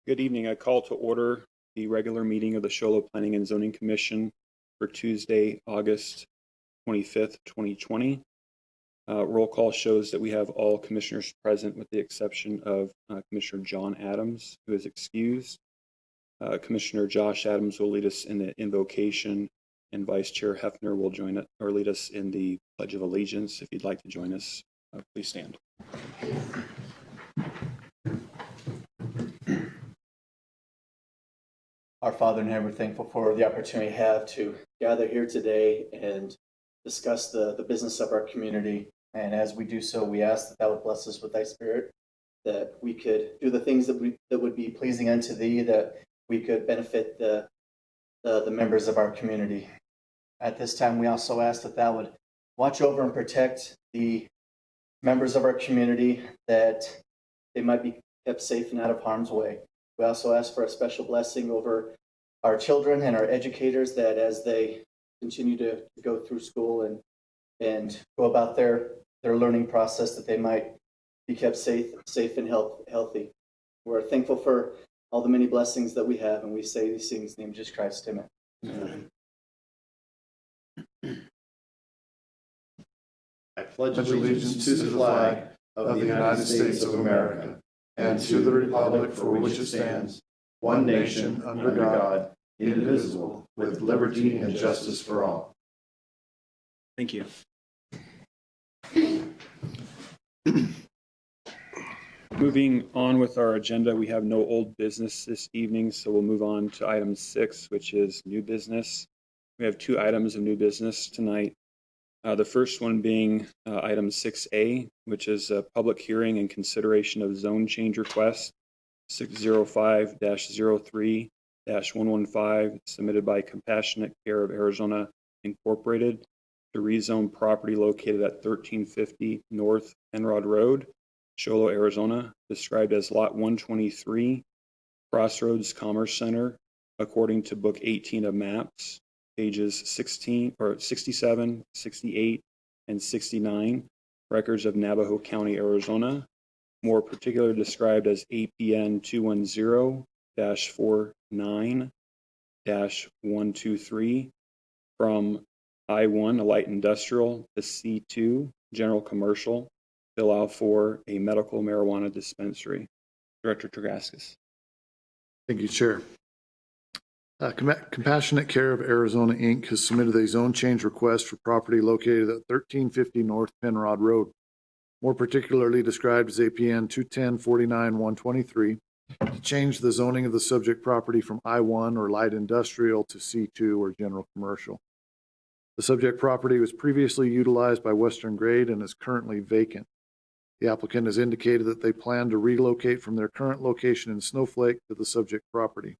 Good evening. I call to order the regular meeting of the Show Low Planning and Zoning Commission for Tuesday, August 25th, 2020. Roll call shows that we have all commissioners present with the exception of Commissioner John Adams, who is excused. Commissioner Josh Adams will lead us in the invocation, and Vice Chair Hefner will join it or lead us in the Pledge of Allegiance. If you'd like to join us, please stand. Our Father in heaven, we're thankful for the opportunity we have to gather here today and discuss the business of our community. And as we do so, we ask that would bless us with thy spirit, that we could do the things that would be pleasing unto thee, that we could benefit the members of our community. At this time, we also ask that thou would watch over and protect the members of our community, that they might be kept safe and out of harm's way. We also ask for a special blessing over our children and our educators, that as they continue to go through school and go about their learning process, that they might be kept safe and healthy. We're thankful for all the many blessings that we have, and we say these things in the name of Jesus Christ. Amen. Amen. I pledge allegiance to the flag of the United States of America and to the republic for which it stands, one nation, under God, indivisible, with liberty and justice for all. Thank you. Moving on with our agenda, we have no old business this evening, so we'll move on to item 6, which is new business. We have 2 items of new business tonight. The first one being item 6A, which is a public hearing and consideration of zone change request 605-03-115 submitted by Compassionate Care of Arizona Incorporated to rezone property located at 1350 North Penrod Road, Show Low, Arizona, described as Lot 123, Crossroads Commerce Center, according to Book 18 of Maps, pages 67, 68, and 69, records of Navajo County, Arizona, more particularly described as APN 210-49-123, from I-1, a light industrial, to C2, general commercial, to allow for a medical marijuana dispensary. Director Tregaskis. Thank you, Chair. Compassionate Care of Arizona, Inc. has submitted a zone change request for property located at 1350 North Penrod Road, more particularly described as APN 210-49-123, to change the zoning of the subject property from I-1 or light industrial to C2 or general commercial. The subject property was previously utilized by Western Grade and is currently vacant. The applicant has indicated that they plan to relocate from their current location in Snowflake to the subject property.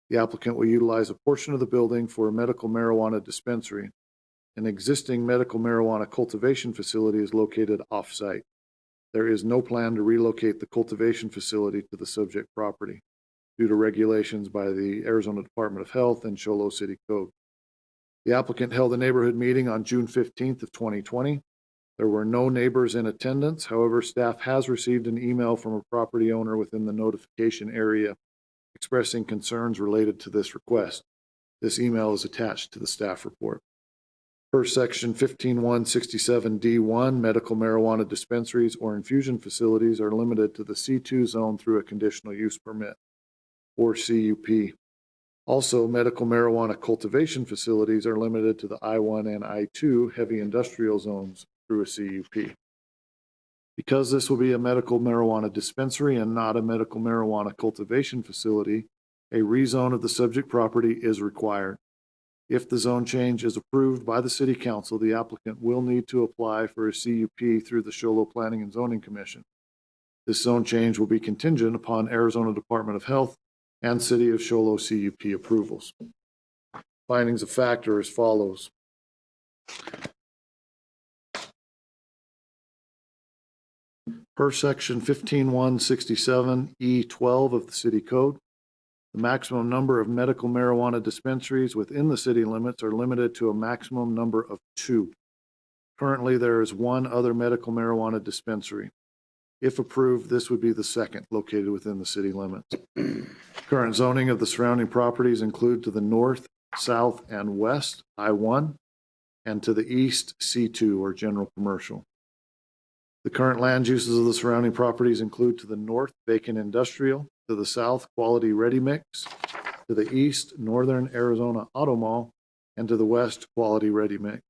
The applicant will utilize a portion of the building for a medical marijuana dispensary. An existing medical marijuana cultivation facility is located off-site. There is no plan to relocate the cultivation facility to the subject property due to regulations by the Arizona Department of Health and Show Low City Code. The applicant held a neighborhood meeting on June 15th of 2020. There were no neighbors in attendance. However, staff has received an email from a property owner within the notification area expressing concerns related to this request. This email is attached to the staff report. Per section 15167D1, medical marijuana dispensaries or infusion facilities are limited to the C2 zone through a conditional use permit, or CUP. Also, medical marijuana cultivation facilities are limited to the I-1 and I-2 heavy industrial zones through a CUP. Because this will be a medical marijuana dispensary and not a medical marijuana cultivation facility, a rezone of the subject property is required. If the zone change is approved by the City Council, the applicant will need to apply for a CUP through the Show Low Planning and Zoning Commission. This zone change will be contingent upon Arizona Department of Health and City of Show Low CUP approvals. Findings of fact are as follows. Per section 15167E12 of the City Code, the maximum number of medical marijuana dispensaries within the city limits are limited to a maximum number of 2. Currently, there is 1 other medical marijuana dispensary. If approved, this would be the second located within the city limits. Current zoning of the surrounding properties include to the north, south, and west, I-1, and to the east, C2, or general commercial. The current land uses of the surrounding properties include to the north, vacant industrial, to the south, quality ready mix, to the east, Northern Arizona Auto Mall, and to the west, quality ready mix.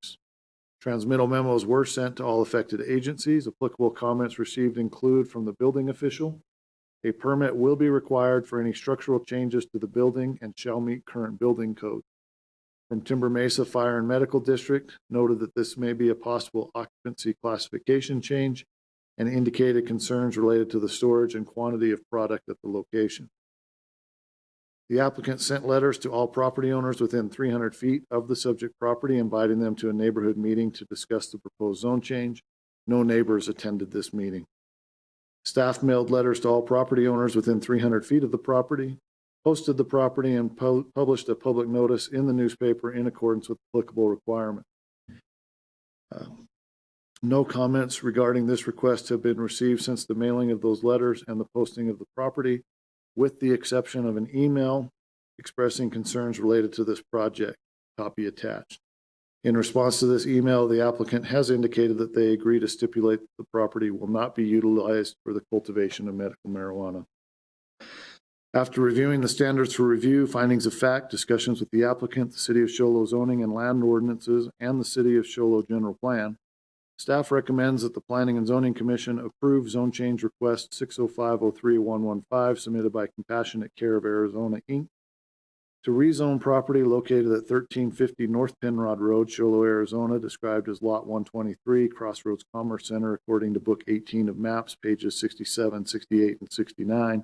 Transmittal memos were sent to all affected agencies. Applicable comments received include from the building official. A permit will be required for any structural changes to the building and shall meet current building code. From Timber Mesa Fire and Medical District, noted that this may be a possible occupancy classification change and indicated concerns related to the storage and quantity of product at the location. The applicant sent letters to all property owners within 300 feet of the subject property, inviting them to a neighborhood meeting to discuss the proposed zone change. No neighbors attended this meeting. Staff mailed letters to all property owners within 300 feet of the property, posted the property, and published a public notice in the newspaper in accordance with applicable requirements. No comments regarding this request have been received since the mailing of those letters and the posting of the property, with the exception of an email expressing concerns related to this project, copy attached. In response to this email, the applicant has indicated that they agree to stipulate that the property will not be utilized for the cultivation of medical marijuana. After reviewing the standards for review, findings of fact, discussions with the applicant, the City of Show Low zoning and land ordinances, and the City of Show Low general plan, staff recommends that the Planning and Zoning Commission approve zone change request 605-03-115 submitted by Compassionate Care of Arizona, Inc. to rezone property located at 1350 North Penrod Road, Show Low, Arizona, described as Lot 123, Crossroads Commerce Center, according to Book 18 of Maps, pages 67, 68, and 69.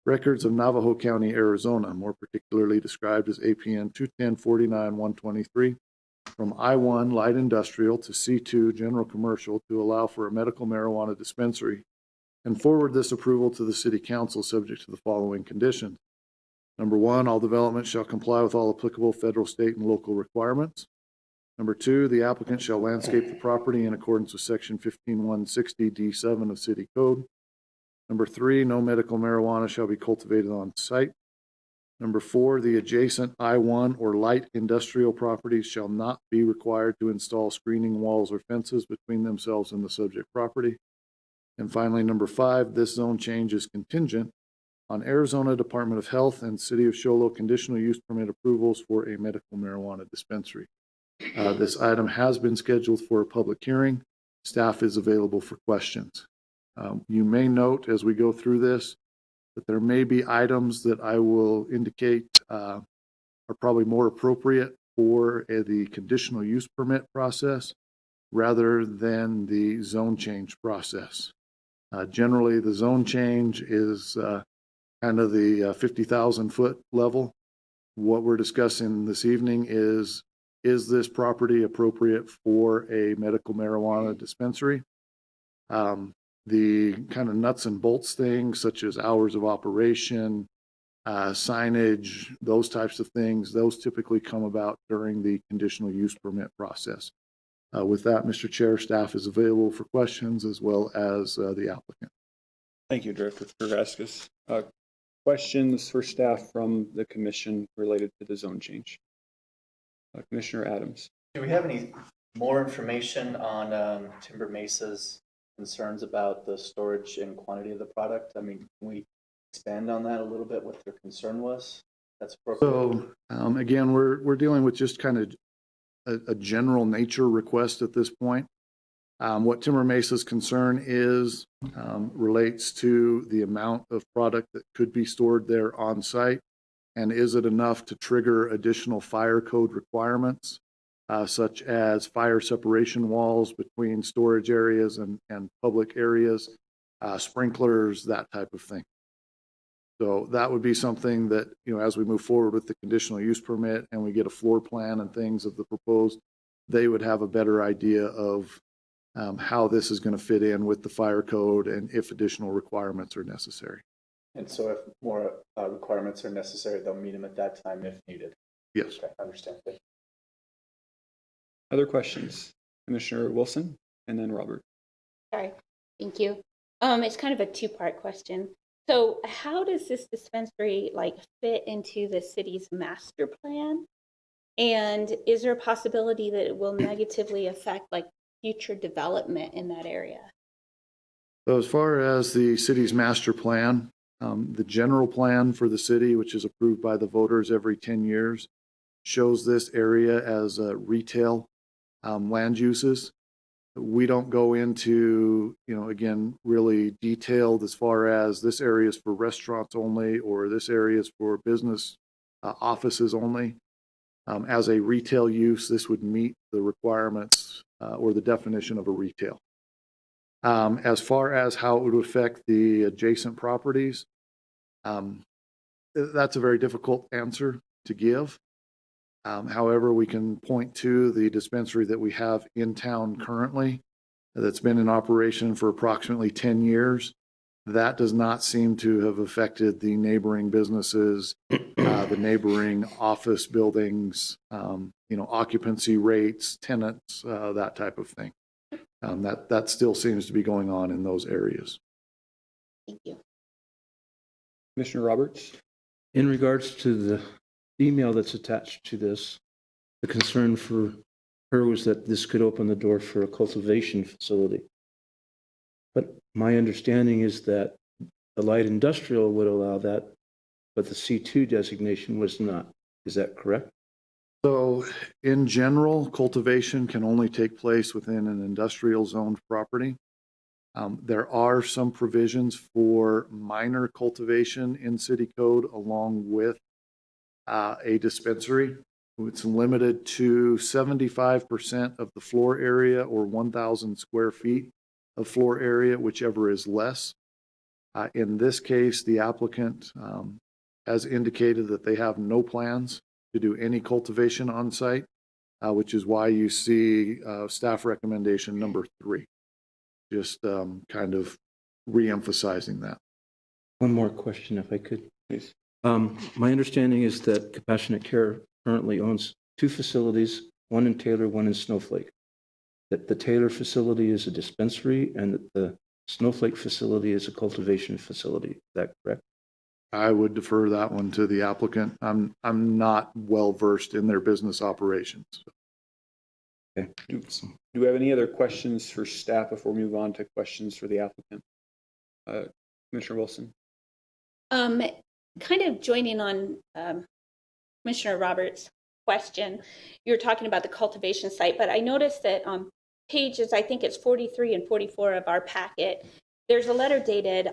Records of Navajo County, Arizona, more particularly described as APN 210-49-123, from I-1 light industrial to C2 general commercial to allow for a medical marijuana dispensary, and forward this approval to the City Council subject to the following conditions. Number one, all development shall comply with all applicable federal, state, and local requirements. Number two, the applicant shall landscape the property in accordance with Section 15160 D7 of City Code. Number three, no medical marijuana shall be cultivated on site. Number four, the adjacent I-1 or light industrial properties shall not be required to install screening walls or fences between themselves and the subject property. And finally, number five, this zone change is contingent on Arizona Department of Health and City of Show Low conditional use permit approvals for a medical marijuana dispensary. This item has been scheduled for a public hearing. Staff is available for questions. You may note as we go through this that there may be items that I will indicate are probably more appropriate for the conditional use permit process rather than the zone change process. Generally, the zone change is kind of the 50,000 foot level. What we're discussing this evening is this property appropriate for a medical marijuana dispensary? The kind of nuts and bolts things, such as hours of operation, signage, those types of things, those typically come about during the conditional use permit process. With that, Mr. Chair, staff is available for questions as well as the applicant. Thank you, Director Kurgaskis. Questions for staff from the commission related to the zone change? Commissioner Adams. Do we have any more information on Timber Mesa's concerns about the storage and quantity of the product? I mean, can we expand on that a little bit, what their concern was? That's appropriate. So again, we're dealing with just kind of a general nature request at this point. What Timber Mesa's concern is relates to the amount of product that could be stored there on site, and is it enough to trigger additional fire code requirements, such as fire separation walls between storage areas and public areas, sprinklers, that type of thing. So that would be something that, you know, as we move forward with the conditional use permit and we get a floor plan and things of the proposed, they would have a better idea of how this is going to fit in with the fire code and if additional requirements are necessary. And so if more requirements are necessary, they'll meet them at that time if needed. Yes. Okay, I understand. Other questions? Commissioner Wilson and then Robert. Sorry. Thank you. It's kind of a two-part question. So how does this dispensary like fit into the city's master plan? And is there a possibility that it will negatively affect like future development in that area? So as far as the city's master plan, the general plan for the city, which is approved by the voters every 10 years, shows this area as retail land uses. We don't go into, again, really detailed as far as this area is for restaurants only or this area is for business offices only. As a retail use, this would meet the requirements or the definition of a retail. As far as how it would affect the adjacent properties, that's a very difficult answer to give. However, we can point to the dispensary that we have in town currently that's been in operation for approximately 10 years. That does not seem to have affected the neighboring businesses, the neighboring office buildings, occupancy rates, tenants, that type of thing. That still seems to be going on in those areas. Thank you. Commissioner Roberts? In regards to the email that's attached to this, the concern for her was that this could open the door for a cultivation facility. But my understanding is that the light industrial would allow that, but the C2 designation was not. Is that correct? So in general, cultivation can only take place within an industrial zoned property. There are some provisions for minor cultivation in city code along with a dispensary. It's limited to 75% of the floor area or 1,000 square feet of floor area, whichever is less. In this case, the applicant has indicated that they have no plans to do any cultivation on site, which is why you see staff recommendation number 3. Just kind of re-emphasizing that. One more question, if I could. Please. My understanding is that Compassionate Care currently owns 2 facilities, one in Taylor, one in Snowflake. That the Taylor facility is a dispensary and that the Snowflake facility is a cultivation facility. Is that correct? I would defer that one to the applicant. I'm not well versed in their business operations. Okay. Do we have any other questions for staff before we move on to questions for the applicant? Commissioner Wilson? Kind of joining on Commissioner Roberts' question, you were talking about the cultivation site, but I noticed that on pages, I think it's 43 and 44 of our packet, there's a letter dated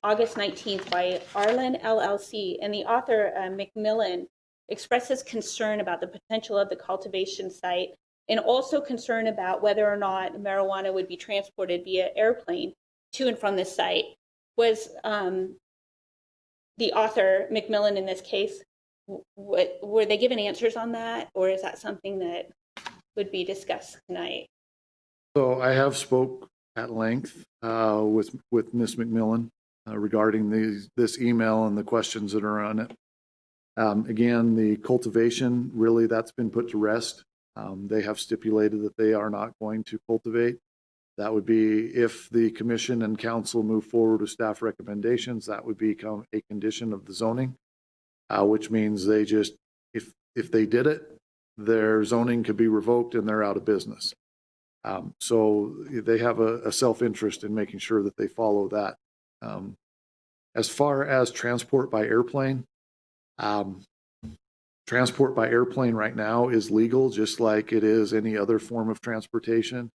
August 19th by Arlen LLC, and the author, McMillan, expresses concern about the potential of the cultivation site and also concern about whether or not marijuana would be transported via airplane to and from this site. Was the author, McMillan in this case, were they given answers on that, or is that something that would be discussed tonight? So I have spoke at length with Ms. McMillan regarding this email and the questions that are on it. Again, the cultivation, really, that's been put to rest. They have stipulated that they are not going to cultivate. That would be if the commission and council move forward with staff recommendations, that would become a condition of the zoning, which means they just, if they did it, their zoning could be revoked and they're out of business. So they have a self-interest in making sure that they follow that. As far as transport by airplane right now is legal, just like it is any other form of transportation.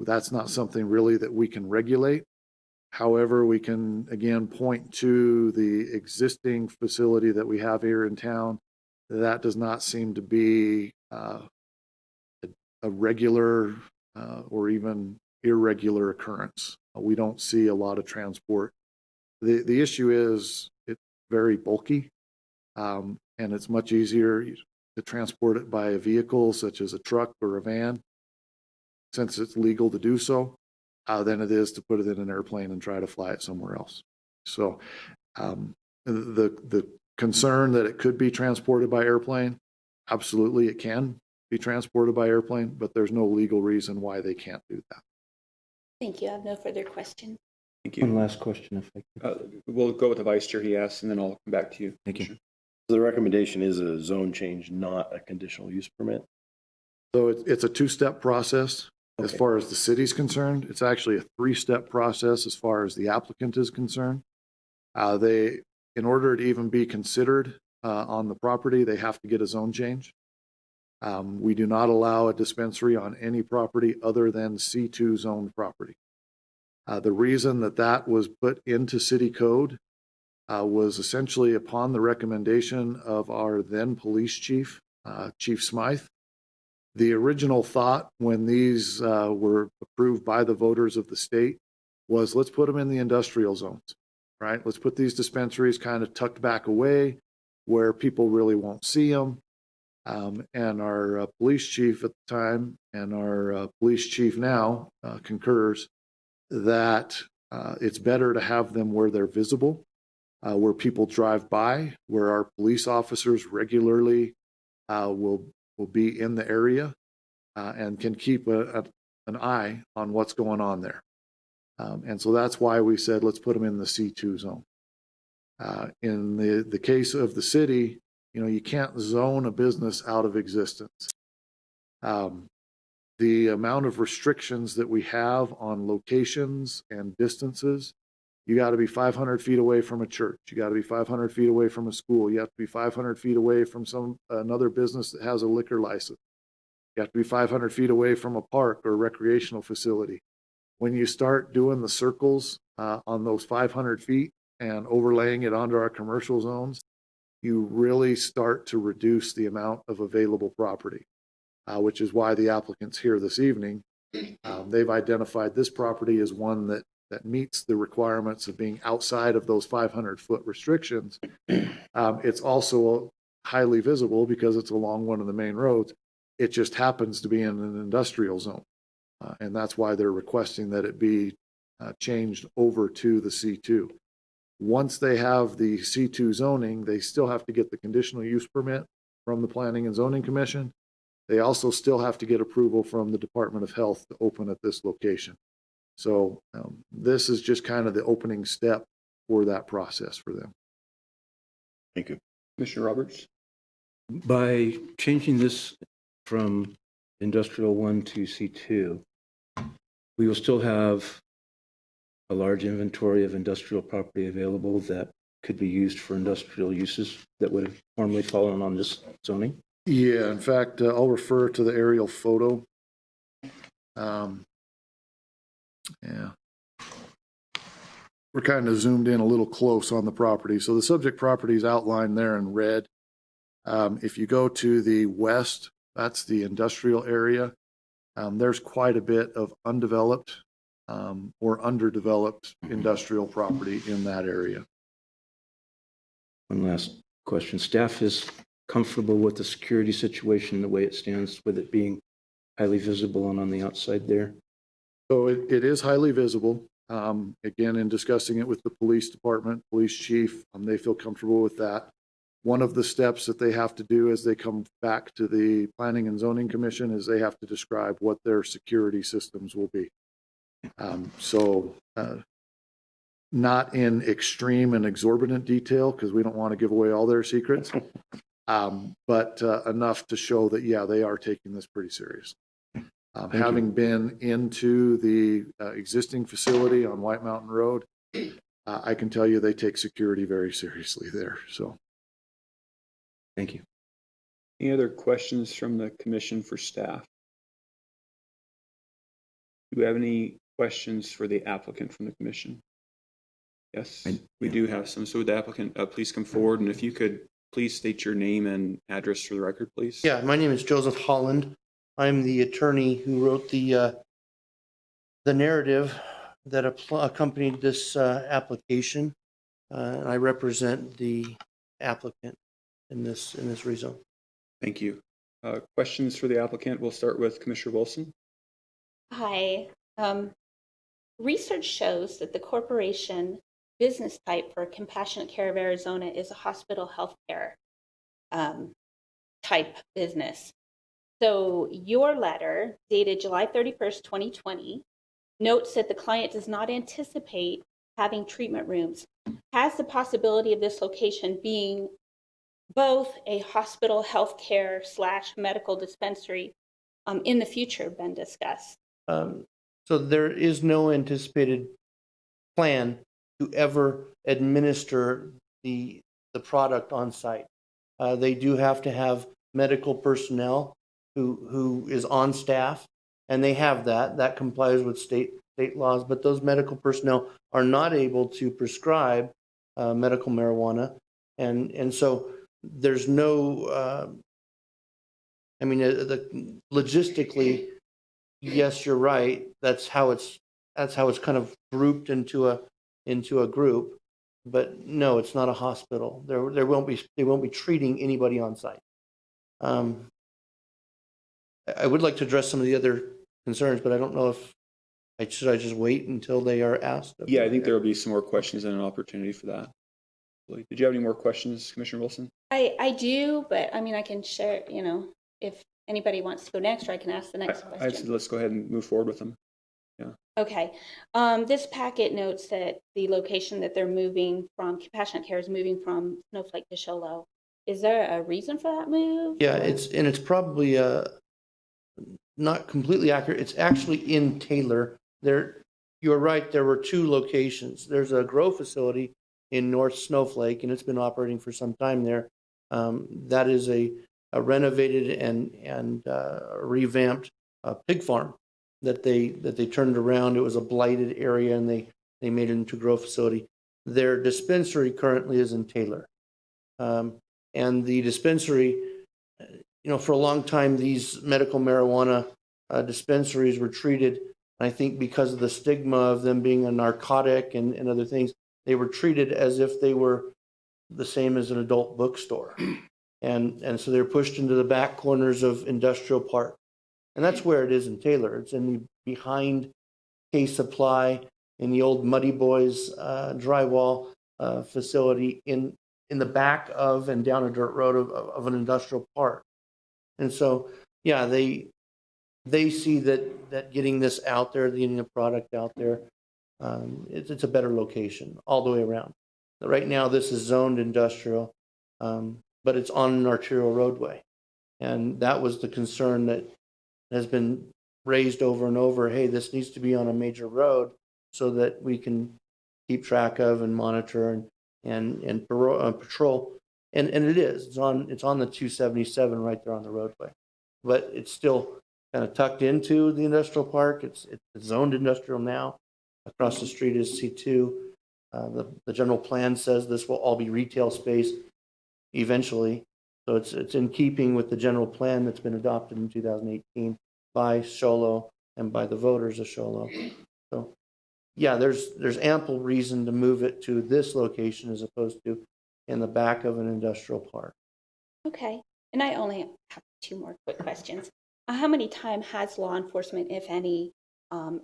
That's not something really that we can regulate. However, we can, again, point to the existing facility that we have here in town. That does not seem to be a regular or even irregular occurrence. We don't see a lot of transport. The issue is it's very bulky, and it's much easier to transport it by a vehicle such as a truck or a van, since it's legal to do so, than it is to put it in an airplane and try to fly it somewhere else. So the concern that it could be transported by airplane, absolutely it can be transported by airplane, but there's no legal reason why they can't do that. Thank you. I have no further questions. Thank One you. last question, if I could. We'll go with the vice chair he asked, and then I'll come back to you. Thank you. Commissioner. The recommendation is a zone change, not a conditional use permit. So it's a two-step process as Okay. far as the city's concerned. It's actually a three-step process as far as the applicant is concerned. In order to even be considered on the property, they have to get a zone change. We do not allow a dispensary on any property other than C2 zoned property. The reason that was put into city code was essentially upon the recommendation of our then police chief, Chief Smythe. The original thought when these were approved by the voters of the state was, let's put them in the industrial zones, right? Let's put these dispensaries kind of tucked back away where people really won't see them. And our police chief at the time and our police chief now concurs that it's better to have them where they're visible, where people drive by, where our police officers regularly will be in the area and can keep an eye on what's going on there. And so that's why we said, let's put them in the C2 zone. In the case of the city, you can't zone a business out of existence. The amount of restrictions that we have on locations and distances, you got to be 500 feet away from a church. You got to be 500 feet away from a school. You have to be 500 feet away from another business that has a liquor license. You have to be 500 feet away from a park or recreational facility. When you start doing the circles on those 500 feet and overlaying it onto our commercial zones, you really start to reduce the amount of available property, which is why the applicants here this evening, they've identified this property as one that meets the requirements of being outside of those 500-foot restrictions. It's also highly visible because it's along one of the main roads. It just happens to be in an industrial zone. And that's why they're requesting that it be changed over to the C2. Once they have the C2 zoning, they still have to get the conditional use permit from the Planning and Zoning Commission. They also still have to get approval from the Department of Health to open at this location. So this is just kind of the opening step for that process for them. Thank you. Commissioner Roberts? By changing this from industrial 1 to C2, we will still have a large inventory of industrial property available that could be used for industrial uses that would have formerly fallen on this zoning. Yeah, in fact, I'll refer to the aerial photo. Yeah. We're kind of zoomed in a little close on the property. So the subject property is outlined there in red. If you go to the west, that's the industrial area. There's quite a bit of undeveloped or underdeveloped industrial property in that area. One last question. Staff is comfortable with the security situation, the way it stands, with it being highly visible and on the outside there? So it is highly visible. Again, in discussing it with the police department, police chief, they feel comfortable with that. One of the steps that they have to do as they come back to the Planning and Zoning Commission is they have to describe what their security systems will be. Not in extreme and exorbitant detail, because we don't want to give away all their secrets, but enough to show that, yeah, they are taking this pretty seriously. Having been into the existing facility on White Mountain Road, I can tell you they take security very seriously there. So, Thank you. Any other questions from the commission for staff? Do we have any questions for the applicant from the commission? Yes, we do have some. So would the applicant please come forward, and if you could please state your name and address for the record, please. Yeah, my name is Joseph Holland. I'm the attorney who wrote the narrative that accompanied this application. And I represent the applicant in this rezone. Thank you. Questions for the applicant? We'll start with Commissioner Wilson. Hi. Research shows that the corporation business type for Compassionate Care of Arizona is a hospital healthcare type business. So your letter, dated July 31st, 2020, notes that the client does not anticipate having treatment rooms. Has the possibility of this location being both a hospital, healthcare / medical dispensary in the future been discussed? So there is no anticipated plan to ever administer the product on site. They do have to have medical personnel who is on staff, and they have that. That complies with state laws, but those medical personnel are not able to prescribe medical marijuana, and so there's no. I mean, logistically, yes, you're right. That's how it's kind of grouped into a group. But no, it's not a hospital. They won't be treating anybody on site. I would like to address some of the other concerns, but I don't know if should I just wait until they are asked? Yeah, I think there will be some more questions and an opportunity for that. Did you have any more questions, Commissioner Wilson? I do, but I mean, I can share, if anybody wants to go next, or I can ask the next I'd say question. let's go ahead and move forward with them. Okay. This packet notes that the location that they're moving from, Compassionate Care is moving from Snowflake to Show Low. Is there a reason for that move? Yeah, it's probably not completely accurate. It's actually in Taylor. You're right. There were two locations. There's a grow facility in North Snowflake, and it's been operating for some time there. That is a renovated and revamped pig farm that they turned around. It was a blighted area, and they made it into a grow facility. Their dispensary currently is in Taylor, and the dispensary, for a long time, these medical marijuana dispensaries were treated. I think because of the stigma of them being a narcotic and other things, they were treated as if they were the same as an adult bookstore. And so they're pushed into the back corners of Industrial Park. And that's where it is in Taylor. It's in the behind K Supply in the old Muddy Boys drywall facility in the back of and down a dirt road of an industrial park. And so, yeah, they see that getting this out there, getting the product out there, it's a better location all the way around. Right now, this is zoned industrial, but it's on an arterial roadway. And that was the concern that has been raised over and over. Hey, this needs to be on a major road so that we can keep track of and monitor and patrol. And it is. It's on the 277 right there on the roadway. But it's still kind of tucked into the industrial park. It's zoned industrial now. Across the street is C2. The general plan says this will all be retail space eventually. So it's in keeping with the general plan that's been adopted in 2018 by Show Low and by the voters of Show Low. So yeah, there's ample reason to move it to this location as opposed to in the back of an industrial park. Okay. And I only have two more quick questions. How many times has law enforcement, if any,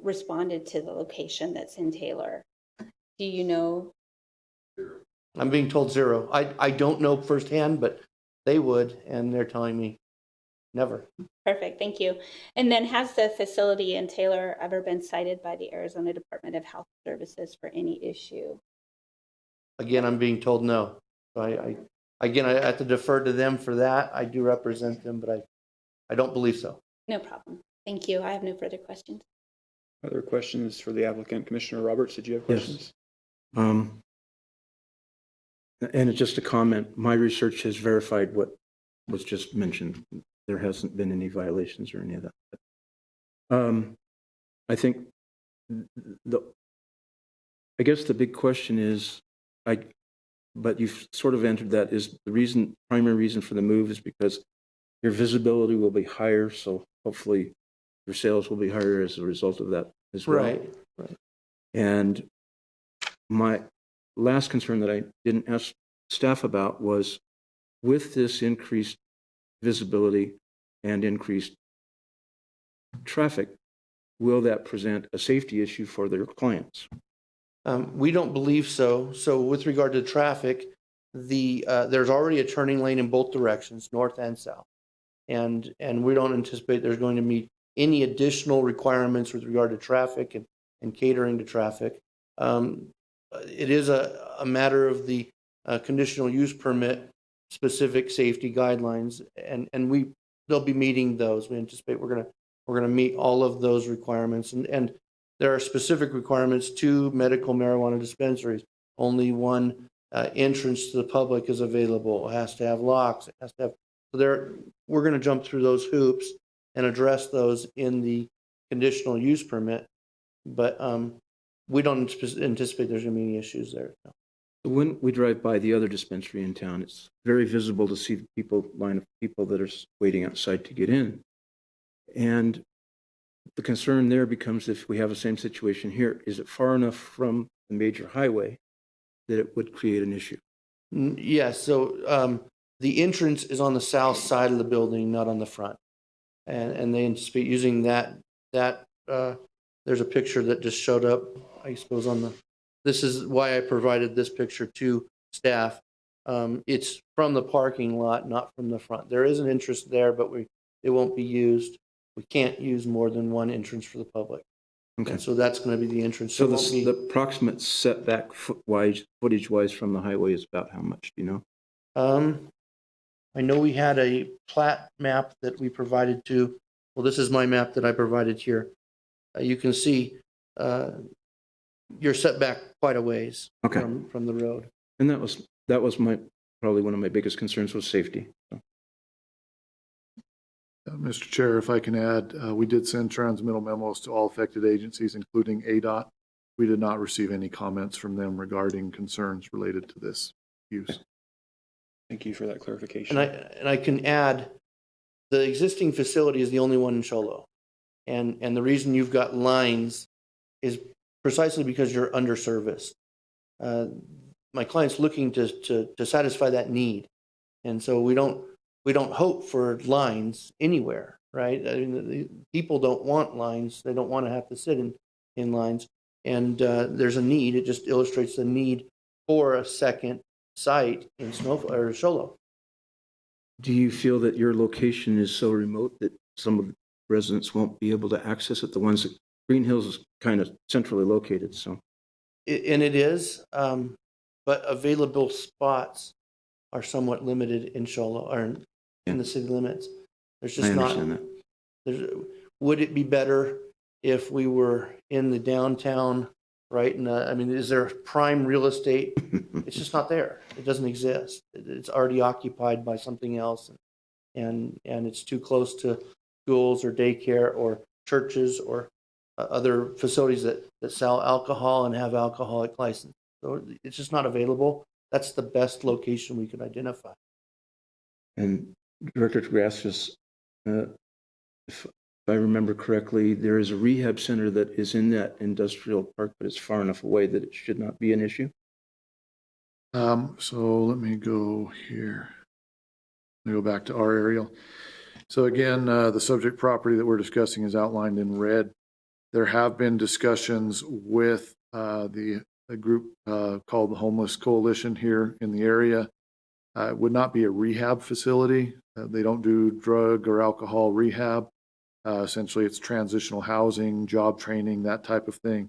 responded to the location that's in Taylor? Do you know? I'm being told zero. I don't know firsthand, but they would, and they're telling me never. Perfect. Thank you. And then has the facility in Taylor ever been cited by the Arizona Department of Health Services for any issue? Again, I'm being told no. So I have to defer to them for that. I do represent them, but I don't believe so. No problem. Thank you. I have no further questions. Other questions for the applicant? Commissioner Roberts, did you have questions? Yes. And it's just a comment. My research has verified what was just mentioned. There hasn't been any violations or any of that. I think I guess the big question is, but you've sort of answered that, is the primary reason for the move is because your visibility will be higher, so hopefully your sales will be higher as a result of that as well. Right. And my last concern that I didn't ask staff about was, with this increased visibility and increased traffic, will that present a safety issue for their clients? We don't believe so. So with regard to traffic, there's already a turning lane in both directions, north and south. And we don't anticipate there's going to be any additional requirements with regard to traffic and catering to traffic. it is a matter of the conditional use permit specific safety guidelines, and they'll be meeting those. We anticipate we're gonna meet all of those requirements, and there are specific requirements to medical marijuana dispensaries. Only one entrance to the public is available. It has to have locks. It has to have. So we're going to jump through those hoops and address those in the conditional use permit, but we don't anticipate there's going to be any issues there. No. When we drive by the other dispensary in town, it's very visible to see the line of people that are waiting outside to get in. And the concern there becomes, if we have the same situation here, is it far enough from the major highway that it would create an issue? Yes, so the entrance is on the south side of the building, not on the front. And they anticipate using that there's a picture that just showed up, I suppose, this is why I provided this picture to staff. It's from the parking lot, not from the front. There is an entrance there, but it won't be used. We can't use more than one entrance for the public. Okay. And so that's going to be the entrance. So It won't be- the approximate setback footage-wise from the highway is about how much, do you know? I know we had a plat map that we provided to, well, this is my map that I provided here. You can see you're set back quite a ways Okay. from the road. And that was probably one of my biggest concerns was safety. So, Mr. Chair, if I can add, we did send transmittal memos to all affected agencies, including ADOT. We did not receive any comments from them regarding concerns related to this use. Thank you for that clarification. And I can add, the existing facility is the only one in Sholo. And the reason you've got lines is precisely because you're underserviced. My client's looking to satisfy that need. And so we don't hope for lines anywhere, right? I mean, the people don't want lines. They don't want to have to sit in lines. And there's a need. It just illustrates the need for a second site in Sholo. do you feel that your location is so remote that some of the residents won't be able to access it? The ones that Green Hills is kind of centrally located, so. And it is, but available spots are somewhat limited in Sholo, or in the city limits. There's just I not. understand that. Would it be better if we were in the downtown, right? I mean, is there prime real estate? It's just not there. It doesn't exist. It's already occupied by something else, and it's too close to schools or daycare or churches or other facilities that sell alcohol and have alcoholic license. So it's just not available. That's the best location we could identify. And Director Gracias, if I remember correctly, there is a rehab center that is in that industrial park, but it's far enough away that it should not be an issue. So let me go here. Let me go back to our aerial. So again, the subject property that we're discussing is outlined in red. There have been discussions with a group called the Homeless Coalition here in the area. It would not be a rehab facility. They don't do drug or alcohol rehab. Essentially, it's transitional housing, job training, that type of thing.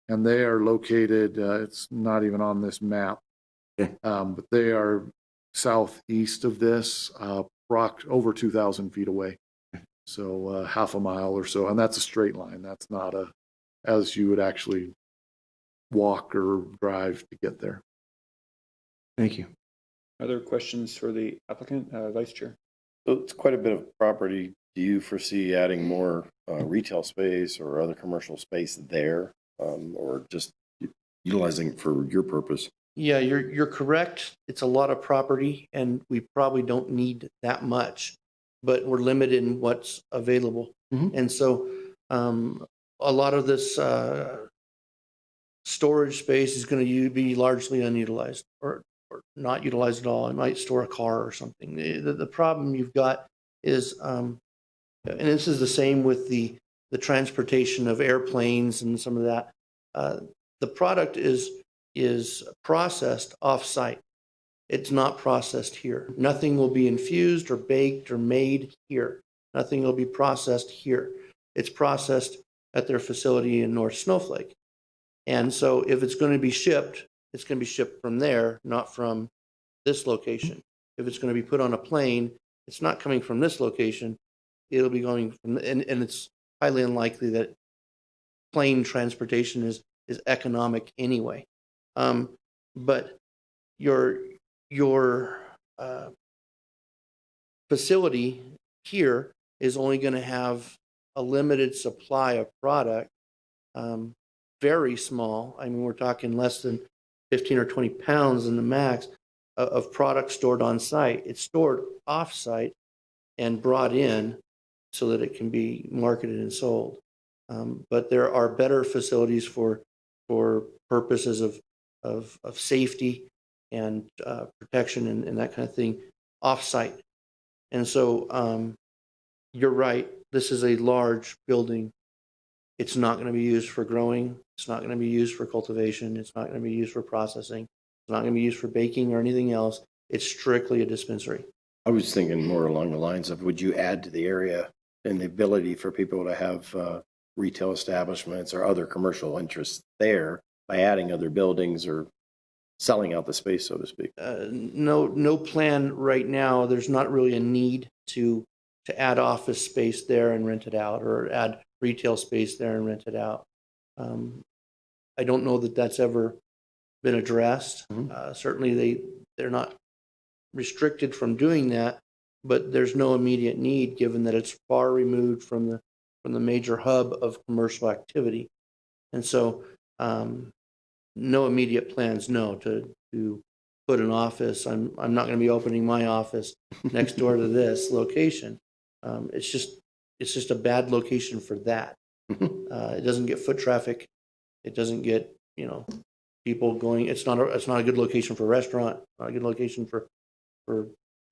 And they are located, it's not even on this map, but they are southeast of this, over 2,000 feet away. So half a mile or so, and that's a straight line. That's not as you would actually walk or drive to get there. Thank you. Other questions for the applicant, Vice Chair? So it's quite a bit of property. Do you foresee adding more retail space or other commercial space there, or just utilizing it for your purpose? Yeah, you're correct. It's a lot of property, and we probably don't need that much, but we're limited in what's available. Mhm. And so a lot of this storage space is going to be largely unutilized or not utilized at all. It might store a car or something. The problem you've got is, and this is the same with the transportation of airplanes and some of that. The product is processed off-site. It's not processed here. Nothing will be infused or baked or made here. Nothing will be processed here. It's processed at their facility in North Snowflake. And so if it's going to be shipped, it's going to be shipped from there, not from this location. If it's going to be put on a plane, it's not coming from this location. It'll be going from, and it's highly unlikely that plane transportation is economic anyway. But your facility here is only going to have a limited supply of product, very small. I mean, we're talking less than 15 or 20 pounds in the max of product stored on site. It's stored off site and brought in so that it can be marketed and sold. But there are better facilities for purposes of safety and protection and that kind of thing off site. And so you're right. This is a large building. It's not going to be used for growing. It's not going to be used for cultivation. It's not going to be used for processing. It's not going to be used for baking or anything else. It's strictly a dispensary. I was thinking more along the lines of, would you add to the area and the ability for people to have retail establishments or other commercial interests there by adding other buildings or selling out the space, so to speak? No plan right now. There's not really a need to add office space there and rent it out, or add retail space there and rent it out. I don't know that that's ever been addressed. Certainly they're not restricted from doing that, but there's no immediate need given that it's far removed from the major hub of commercial activity. And so no immediate plans, no, to put an office. I'm not going to be opening my office next door to this location. It's just a bad location for that. It doesn't get foot traffic. It doesn't get, people going. It's not a good location for a restaurant, not a good location for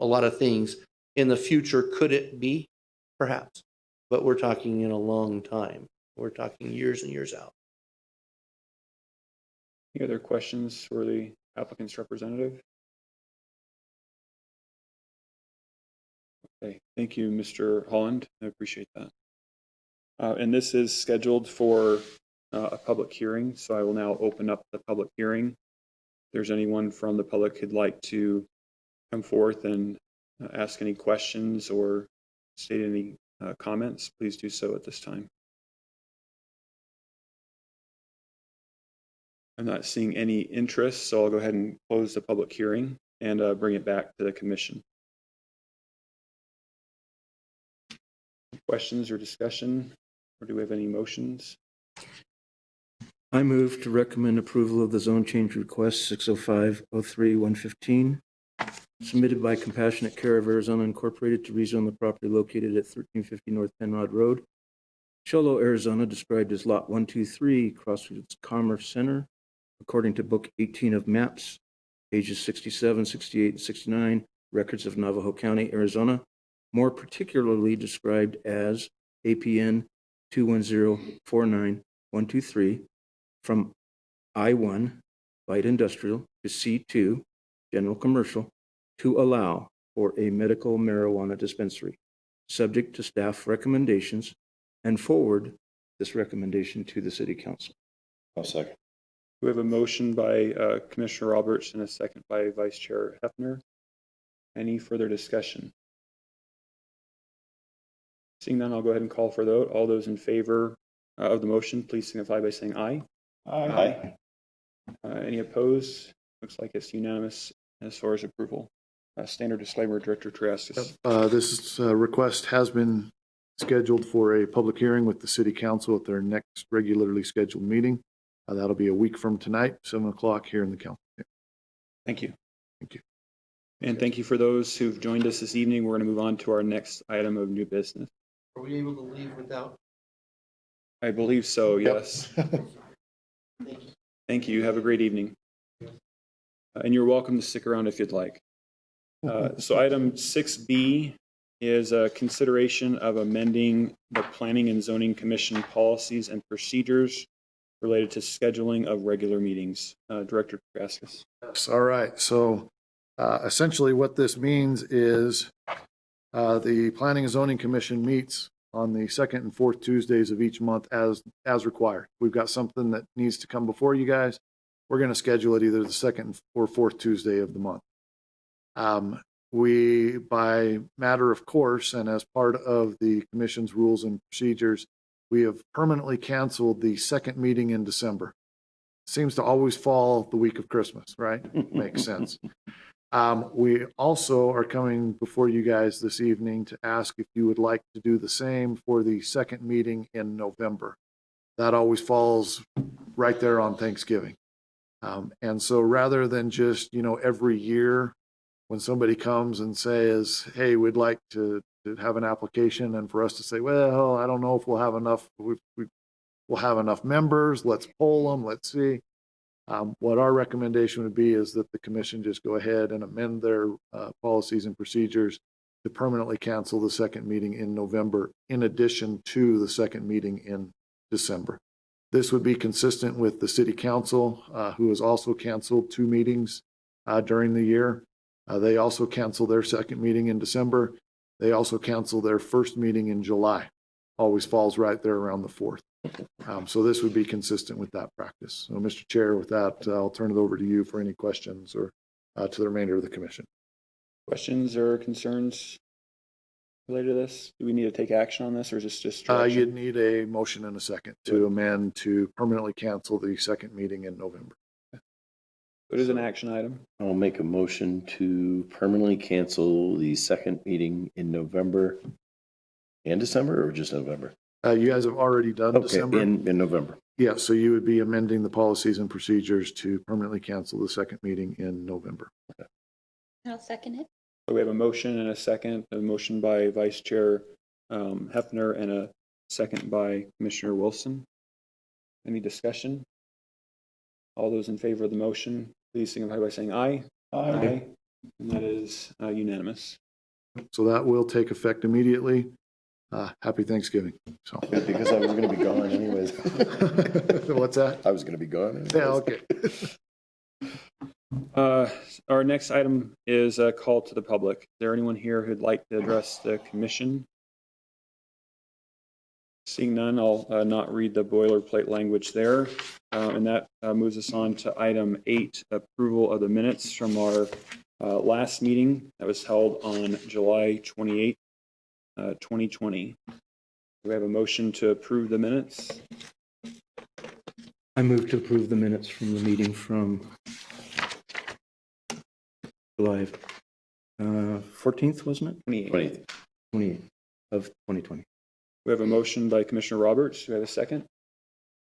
a lot of things. In the future, could it be? Perhaps. But we're talking in a long time. We're talking years and years out. Any other questions for the applicant's representative? Okay, thank you, Mr. Holland. I appreciate that. And this is scheduled for a public hearing, so I will now open up the public hearing. If there's anyone from the public who'd like to come forth and ask any questions or state any comments, please do so at this time. I'm not seeing any interest, so I'll go ahead and close the public hearing and bring it back to the commission. Questions or discussion, or do we have any motions? I move to recommend approval of the zone change request 605-03-115 submitted by Compassionate Care of Arizona Incorporated to rezone the property located at 1350 North Penrod Road, Cholo, Arizona, described as Lot 123, Crossroads Commerce Center, according to Book 18 of Maps, pages 67, 68, and 69, records of Navajo County, Arizona, more particularly described as APN 21049-123, from I-1, light industrial, to C-2, general commercial, to allow for a medical marijuana dispensary, subject to staff recommendations, and forward this recommendation to the City Council. I'll second. We have a motion by Commissioner Roberts and a second by Vice Chair Hefner. Any further discussion? Seeing none, I'll go ahead and call for the vote. All those in favor of the motion, please signify by saying aye. Aye. Any opposed? Looks like it's unanimous as far as approval. Standard disclaimer, Director Triascus. This request has been scheduled for a public hearing with the City Council at their next regularly scheduled meeting. That'll be a week from tonight, 7 o'clock here in the council. Thank you. Thank you. And thank you for those who've joined us this evening. We're going to move on to our next item of new business. Are we able to leave without? I believe so, yes. Thank you. Have a great evening. And you're welcome to stick around if you'd like. So item 6B is a consideration of amending the Planning and Zoning Commission policies and procedures related to scheduling of regular meetings. Director Triascus. Yes, all right. So essentially what this means is the Planning and Zoning Commission meets on the second and fourth Tuesdays of each month as required. We've got something that needs to come before you guys. we're going to schedule it either the second or fourth Tuesday of the month. We, by matter of course, and as part of the commission's rules and procedures, we have permanently canceled the second meeting in December. Seems to always fall the week of Christmas, right? Makes sense. We also are coming before you guys this evening to ask if you would like to do the same for the second meeting in November. That always falls right there on Thanksgiving. And so rather than just, every year when somebody comes and says, hey, we'd like to have an application, and for us to say, well, I don't know if we'll have enough, we'll have enough members, let's poll them, let's see. What our recommendation would be is that the commission just go ahead and amend their policies and procedures to permanently cancel the second meeting in November, in addition to the second meeting in December. This would be consistent with the city council, who has also canceled 2 meetings during the year. They also canceled their second meeting in December. They also canceled their first meeting in July. Always falls right there around the 4th. So this would be consistent with that practice. So, Mr. Chair, with that, I'll turn it over to you for any questions or to the remainder of the commission. Questions or concerns related to this? Do we need to take action on this, or is this just direction? You'd need a motion and a second to amend to permanently cancel the second meeting in November. It is an action item. I'll make a motion to permanently cancel the second meeting in November and December, or just November? You guys have already done Okay, December. in November. Yeah, so you would be amending the policies and procedures to permanently cancel the second meeting in November. I'll second it. So we have a motion and a second, a motion by Vice Chair Hefner and a second by Commissioner Wilson. Any discussion? All those in favor of the motion, please signify by saying aye. Aye. And that is unanimous. So that will take effect immediately. Happy Thanksgiving. So, Good, because I was going to be gone anyways. what's that? I was going to be gone anyways. Yeah, okay. Our next item is a call to the public. Is there anyone here who'd like to address the commission? Seeing none, I'll not read the boilerplate language there. And that moves us on to item 8, approval of the minutes from our last meeting that was held on July 28th, 2020. Do we have a motion to approve the minutes? I move to approve the minutes from the meeting from July 14th, wasn't it? 28th. 28th of 2020. We have a motion by Commissioner Roberts. Do we have a second?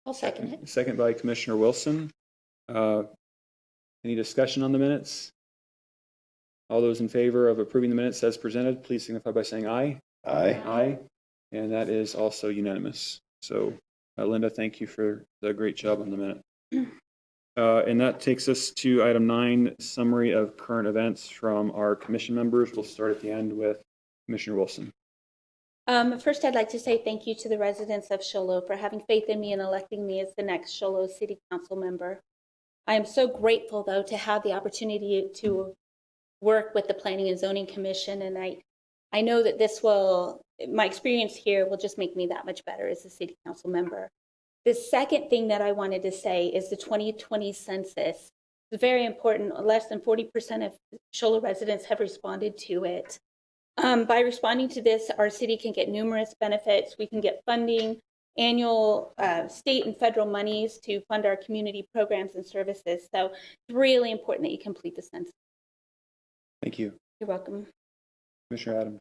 I'll second it. Second by Commissioner Wilson. Any discussion on the minutes? All those in favor of approving the minutes as presented, please signify by saying aye. Aye. Aye. And that is also unanimous. So, Linda, thank you for the great job on the minute. And that takes us to item 9, summary of current events from our commission members. We'll start at the end with Commissioner Wilson. First, I'd like to say thank you to the residents of Show Low for having faith in me and electing me as the next Show Low City Council member. I am so grateful, though, to have the opportunity to work with the Planning and Zoning Commission, and I know that my experience here will just make me that much better as a City Council member. The second thing that I wanted to say is the 2020 census. It's very important. Less than 40% of Show Low residents have responded to it. By responding to this, our city can get numerous benefits. We can get funding, annual state and federal monies to fund our community programs and services. So it's really important that you complete the census. Thank you. You're welcome. Commissioner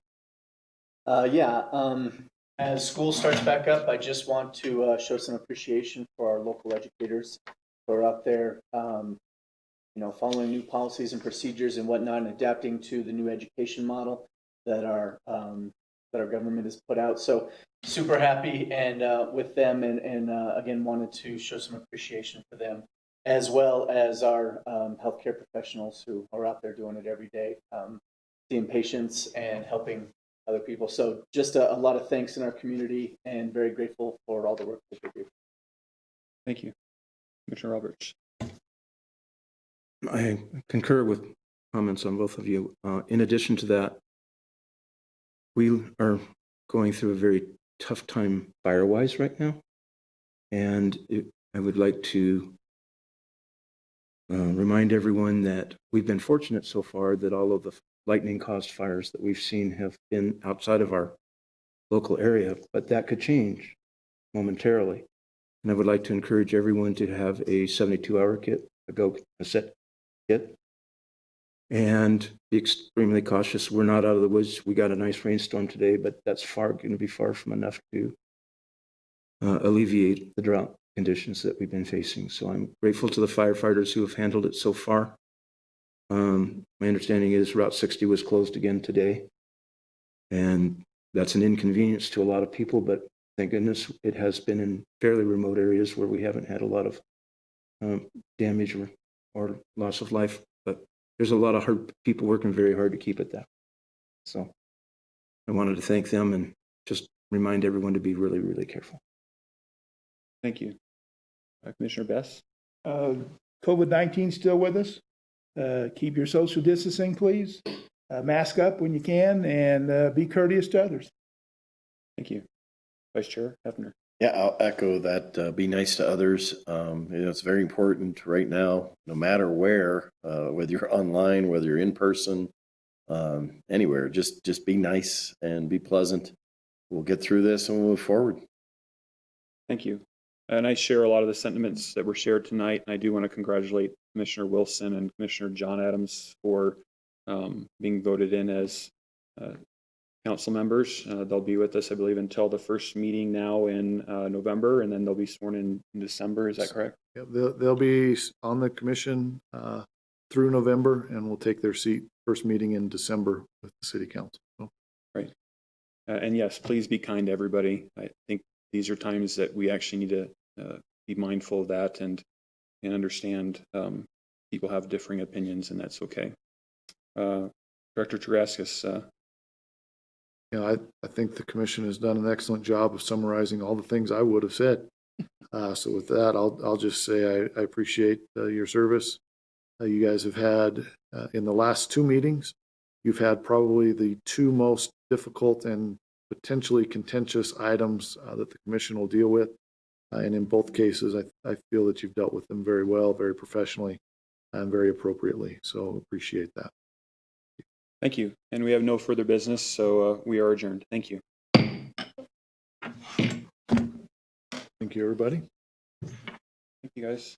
Adam. As school starts back up, I just want to show some appreciation for our local educators who are out there, following new policies and procedures and whatnot, and adapting to the new education model that our government has put out. So super happy and with them, and again wanted to show some appreciation for them, as well as our healthcare professionals who are out there doing it every day, seeing patients and helping other people. So just a lot of thanks in our community, and very grateful for all the work that they do. Thank you. Commissioner Roberts. I concur with comments on both of you. In addition to that, we are going through a very tough time fire-wise right now, and I would like to remind everyone that we've been fortunate so far that all of the lightning-caused fires that we've seen have been outside of our local area, but that could change momentarily. And I would like to encourage everyone to have a 72-hour kit, a set kit, and be extremely cautious. We're not out of the woods. We got a nice rainstorm today, but that's going to be far from enough to alleviate the drought conditions that we've been facing. So I'm grateful to the firefighters who have handled it so far. My understanding is Route 60 was closed again today, and that's an inconvenience to a lot of people, but thank goodness it has been in fairly remote areas where we haven't had a lot of damage or loss of life, but there's a lot of people working very hard to keep it that. So I wanted to thank them and just remind everyone to be really, really careful. Thank you. Commissioner Bess? COVID-19 still with us. Keep your social distancing, please. Mask up when you can, and be courteous to others. Thank you. Vice Chair Hefner? Yeah, I'll echo that. Be nice to others. It's very important right now, no matter where, whether you're online, whether you're in person, anywhere, just be nice and be pleasant. We'll get through this and we'll move forward. Thank you. And I share a lot of the sentiments that were shared tonight. And I do want to congratulate Commissioner Wilson and Commissioner John Adams for being voted in as council members. They'll be with us, I believe, until the first meeting now in November, and then they'll be sworn in December. Is that correct? Yeah, they'll be on the commission through November, and will take their seat first meeting in December with the city council. So, Right. And yes, please be kind to everybody. I think these are times that we actually need to be mindful of that and understand people have differing opinions, and that's okay. Director Taraskis. I think the commission has done an excellent job of summarizing all the things I would have said. So with that, I'll just say I appreciate your service. You guys have had, in the last two meetings, you've had probably the two most difficult and potentially contentious items that the commission will deal with. And in both cases, I feel that you've dealt with them very well, very professionally, and very appropriately. So appreciate that. Thank you. And we have no further business, so we are adjourned. Thank you. Thank you, everybody. Thank you, guys.